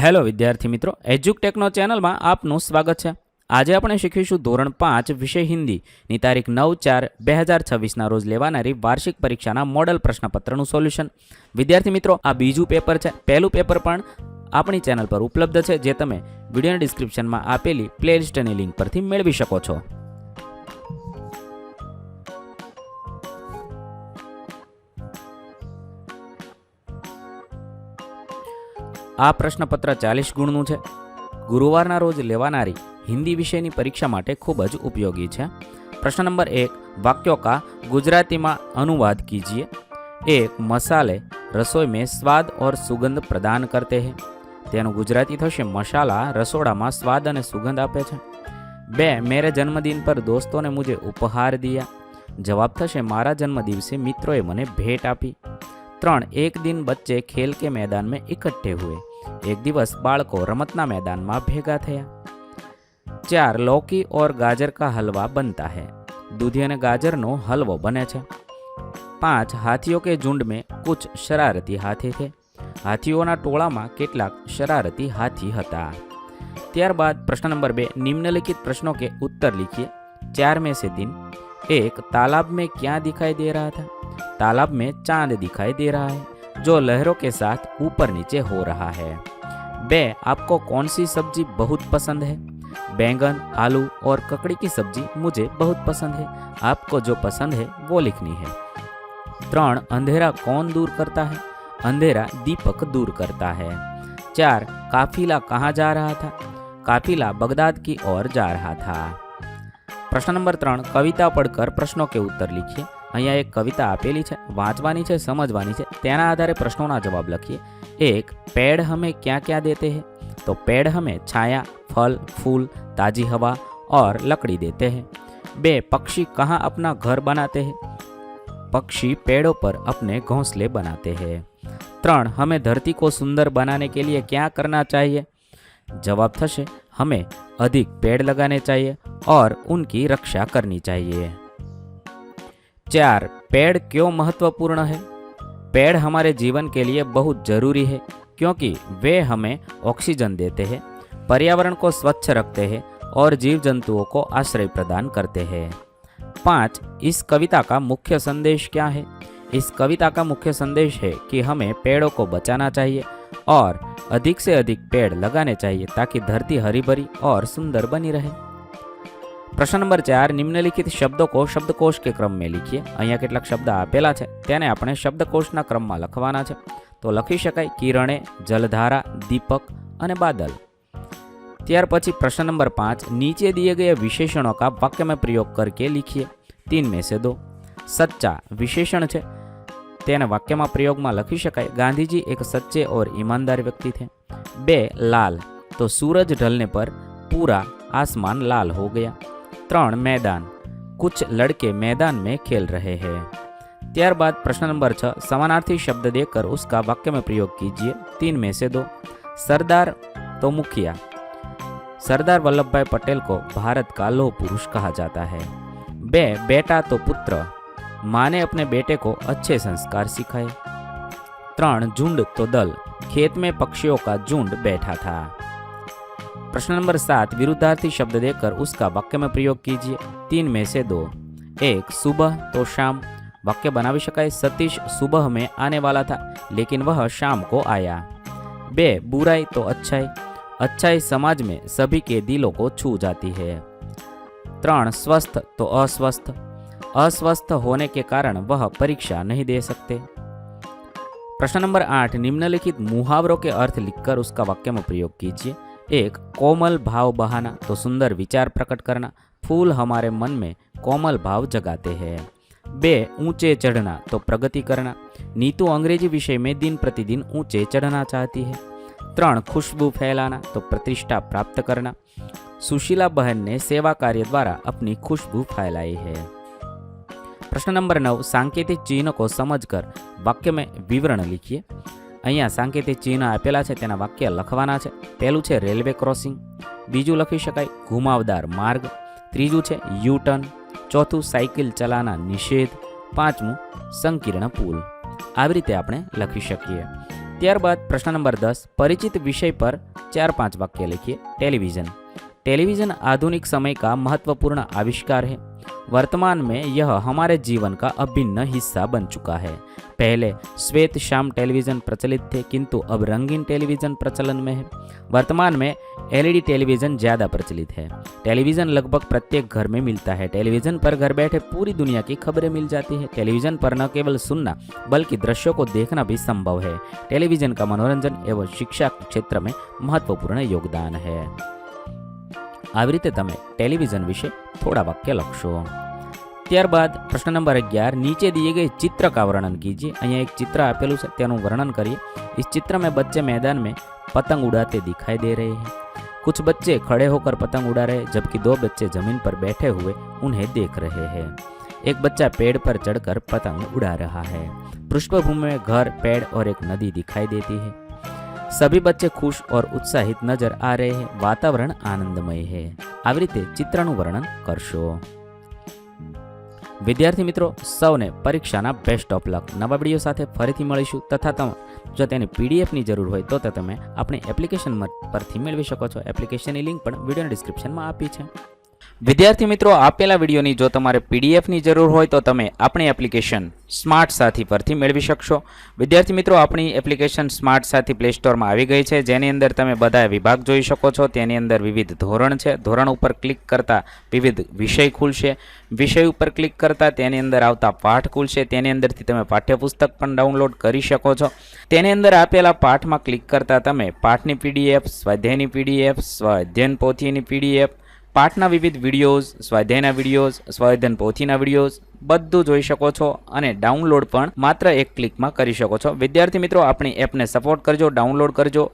Hello વિદ્યાર્થી મિત્રો, એજ્યુકટેકનો ચેનલમાં આપનું સ્વાગત છે। આજે આપણે શીખીશું ધોરણ 5 વિષય હિન્દીની તારીખ 9/4/2026ના રોજ લેવાનારી વાર્ષિક પરીક્ષાના મોડલ પ્રશ્નપત્રનું સોલ્યુશન। વિદ્યાર્થી મિત્રો, આ બીજું પેપર છે। પહેલું પેપર પણ આપણી ચેનલ પર ઉપલબ્ધ છે, જે તમે વિડીયોના ડિસ્ક્રિપ્શનમાં આપેલી પ્લેલિસ્ટની લિંક પરથી મેળવી શકો છો। આ પ્રશ્નપત્ર 40 ગુણનું છે। ગુરુવારના રોજ લેવાનારી हिंदी विषय की परीक्षा माटे खूब ज उपयोगी है। प्रश्न नंबर 1, वाक्यों का गुजराती में अनुवाद कीजिए। 1, मसाले रसोई में स्वाद और सुगंध प्रदान करते हैं। तेनु गुजराती थशे मसाला रसोड़ा में स्वाद और सुगंध आपे छे। 2, मेरे जन्मदिन पर दोस्तों ने मुझे उपहार दिया। जवाब थशे मारा जन्मदिवसे मित्रों मने भेट आपी। 3, एक दिन बच्चे खेल के मैदान में इकट्ठे हुए। एक दिवस बाळको रमतना मैदान में भेगा थया। 4, लौकी और गाजर का हलवा बनता है। दूधी और गाजर नो हलवो बने छे। 5, हाथियों के झुंड में कुछ शरारती हाथी थे। हाथीओना टोळा में केटलाक शरारती हाथी हता। त्यारबाद प्रश्न नंबर 2, निम्नलिखित प्रश्नों के उत्तर लिखिए। 4 में से 3। 1, तालाब में क्या दिखाई दे रहा था? तालाब में चांद दिखाई दे रहा है, जो लहरों के साथ ऊपर नीचे हो रहा है। 2, आपको कौन सी सब्जी बहुत पसंद है? बैंगन, आलू और ककड़ी की सब्जी मुझे बहुत पसंद है। आपको जो पसंद है वो लिखनी है। 3, अंधेरा कौन दूर करता है? अंधेरा दीपक दूर करता है। 4, काफिला कहाँ जा रहा था? काफिला बगदाद की ओर जा रहा था। प्रश्न नंबर 3, कविता पढ़कर प्रश्नों के उत्तर लिखिए। अहींया एक कविता आपेली है, वांचवानी है, समझवानी है। तेना आधारे प्रश्नों जवाब लखीए। 1, पेड़ हमें क्या क्या देते हैं? तो पेड़ हमें छाया, फल, फूल, ताजी हवा और लकड़ी देते हैं। 2, पक्षी कहाँ अपना घर बनाते हैं? पक्षी पेड़ों पर अपने घोंसले बनाते हैं। 3, हमें धरती को सुंदर बनाने के लिए क्या करना चाहिए? जवाब थशे हमें अधिक पेड़ लगाने चाहिए और उनकी रक्षा करनी चाहिए। 4, पेड़ क्यों महत्वपूर्ण है? पेड़ हमारे जीवन के लिए बहुत जरूरी है, क्योंकि वे हमें ऑक्सीजन देते हैं, पर्यावरण को स्वच्छ रखते हैं और जीव जंतुओं को आश्रय प्रदान करते हैं। 5, इस कविता का मुख्य संदेश क्या है? इस कविता का मुख्य संदेश है कि हमें पेड़ों को बचाना चाहिए और अधिक से अधिक पेड़ लगाने चाहिए, ताकि धरती हरी भरी और सुंदर बनी रहे। प्रश्न नंबर 4, निम्नलिखित शब्दों को शब्दकोश के क्रम में लिखिए। अहींया केटलाक शब्द आपेला छे, तेने आपणे शब्दकोशना क्रम में लखवाना छे। तो लखी शकाय किरणे, जलधारा, दीपक अने बादल। त्यार पछी प्रश्न नंबर 5, नीचे दिए गए विशेषणों का वाक्य में प्रयोग करके लिखिए। 3 में से 2। सच्चा विशेषण है, तेने वाक्य में प्रयोग में लखी शकाय गांधीजी एक सच्चे और ईमानदार व्यक्ति थे। 2, लाल, तो सूरज ढलने पर पूरा आसमान लाल हो गया। 3, मैदान, कुछ लड़के मैदान में खेल रहे हैं। त्यारबाद प्रश्न नंबर 6, समानार्थी शब्द देकर उसका वाक्य में प्रयोग कीजिए। 3 में से 2। सरदार तो मुखिया। सरदार वल्लभ भाई पटेल को भारत का लौह पुरुष कहा जाता है। 2, बेटा तो पुत्र, माँ ने अपने बेटे को अच्छे संस्कार सिखाए। 3, झुंड तो दल, खेत में पक्षियों का झुंड बैठा था। प्रश्न नंबर 7, विरुद्धार्थी शब्द देकर उसका वाक्य में प्रयोग कीजिए। 3 में से 2। 1, सुबह तो शाम, वाक्य बनावी शकाय सतीश सुबह में आने वाला था, लेकिन वह शाम को आया। 2, बुराई तो अच्छाई, अच्छाई समाज में सभी के दिलों को छू जाती है। 3, स्वस्थ तो अस्वस्थ, अस्वस्थ होने के कारण वह परीक्षा नहीं दे सकते। प्रश्न नंबर 8, निम्नलिखित मुहावरों के अर्थ लिखकर उसका वाक्य में प्रयोग कीजिए। 1, कोमल भाव बहाना, तो सुंदर विचार प्रकट करना, फूल हमारे मन में कोमल भाव जगाते हैं। 2, ऊंचे चढ़ना, तो प्रगति करना, नीतू अंग्रेजी विषय में दिन प्रतिदिन ऊंचे चढ़ना चाहती है। 3, खुशबू फैलाना, तो प्रतिष्ठा प्राप्त करना, सुशीला बहन ने सेवा कार्य द्वारा अपनी खुशबू फैलाई है। प्रश्न नंबर 9, सांकेतिक चिन्ह को समझकर वाक्य में विवरण लिखिए। अहींया सांकेतिक चिन्ह आपेला छे, तेना वाक्य लखवाना छे। पहेलुं छे रेलवे क्रॉसिंग, बीजું लखी शकाय घुमावदार मार्ग, त्रीजुं छे यू टर्न, चौथुं साइकिल चलाना निषेध, 5मुं संकीर्ण पुल। આવી રીતે આપણે લખી શકીએ। ત્યારબાદ પ્રશ્ન નંબર 10, परिचित विषय पर 4-5 वाक्य लिखिए। टेलीविज़न। टेलीविज़न आधुनिक समय का महत्वपूर्ण आविष्कार है। वर्तमान में यह हमारे जीवन का अभिन्न हिस्सा बन चुका है। पहले श्वेत श्याम टेलीविज़न प्रचलित थे, किंतु अब रंगीन टेलीविज़न प्रचलन में है। वर्तमान में एलईडी टेलीविज़न ज़्यादा प्रचलित है। टेलीविज़न लगभग प्रत्येक घर में मिलता है। टेलीविज़न पर घर बैठे पूरी दुनिया की खबरें मिल जाती है। टेलीविज़न पर न केवल सुनना बल्कि दृश्यों को देखना भी संभव है। टेलीविज़न का मनोरंजन एवं शिक्षा के क्षेत्र में महत्वपूर्ण योगदान है। આવી રીતે તમે ટેલિવિઝન વિશે થોડા વાક્ય લખશો। ત્યારબાદ પ્રશ્ન નંબર 11, नीचे दिए गए चित्र का वर्णन कीजिए। અહીંયા એક चित्र આપેલું છે તેનું વર્ણન કરીએ। इस चित्र में बच्चे मैदान में पतंग उड़ाते दिखाई दे रहे हैं। कुछ बच्चे खड़े होकर पतंग उड़ा रहे हैं, जबकि 2 बच्चे जमीन पर बैठे हुए उन्हें देख रहे हैं। एक बच्चा पेड़ पर चढ़कर पतंग उड़ा रहा है। पृष्ठभूमि में घर, पेड़ और एक नदी दिखाई देती है। सभी बच्चे खुश और उत्साहित नजर आ रहे हैं। वातावरण आनंदमय है। આવી રીતે ચિત્રનું વર્ણન કરશો। વિદ્યાર્થી મિત્રો, સૌને પરીક્ષાના બેસ્ટ ઓફ લક। નવા વિડીયો સાથે ફરીથી મળીશું, તથા તમે જો તેની પીડીએફની જરૂર હોય તો તમે આપણી એપ્લિકેશન પરથી મેળવી શકો છો। એપ્લિકેશનની લિંક પણ વિડીયોના ડિસ્ક્રિપ્શનમાં આપી છે। વિદ્યાર્થી મિત્રો, આપેલા વિડીયોની જો તમારે પીડીએફની જરૂર હોય તો તમે આપણી એપ્લિકેશન સ્માર્ટ સાથી પરથી મેળવી શકશો। વિદ્યાર્થી મિત્રો, આપણી એપ્લિકેશન સ્માર્ટ સાથી પ્લે સ્ટોરમાં આવી ગઈ છે, જેની અંદર તમે બધા વિભાગ જોઈ શકો છો। તેની અંદર વિવિધ ધોરણ છે। ધોરણ ઉપર ક્લિક કરતા વિવિધ વિષય ખુલશે। વિષય ઉપર ક્લિક કરતા તેની અંદર આવતા પાઠ ખુલશે। તેની અંદરથી તમે પાઠ્યપુસ્તક પણ ડાઉનલોડ કરી શકો છો। તેની અંદર આપેલા પાઠમાં ક્લિક કરતા તમે પાઠની પીડીએફ, સ્વાધ્યાયની પીડીએફ, સ્વાધ્યાયન પોથીની પીડીએફ, પાઠના વિવિધ વિડીયોઝ, સ્વાધ્યાયના વિડીયોઝ, સ્વાધ્યાયન પોથીના વિડીયોઝ બધું જોઈ શકો છો અને ડાઉનલોડ પણ માત્ર એક ક્લિકમાં કરી શકો છો। વિદ્યાર્થી મિત્રો, આપણી એપને સપોર્ટ કરજો, ડાઉનલોડ કરજો।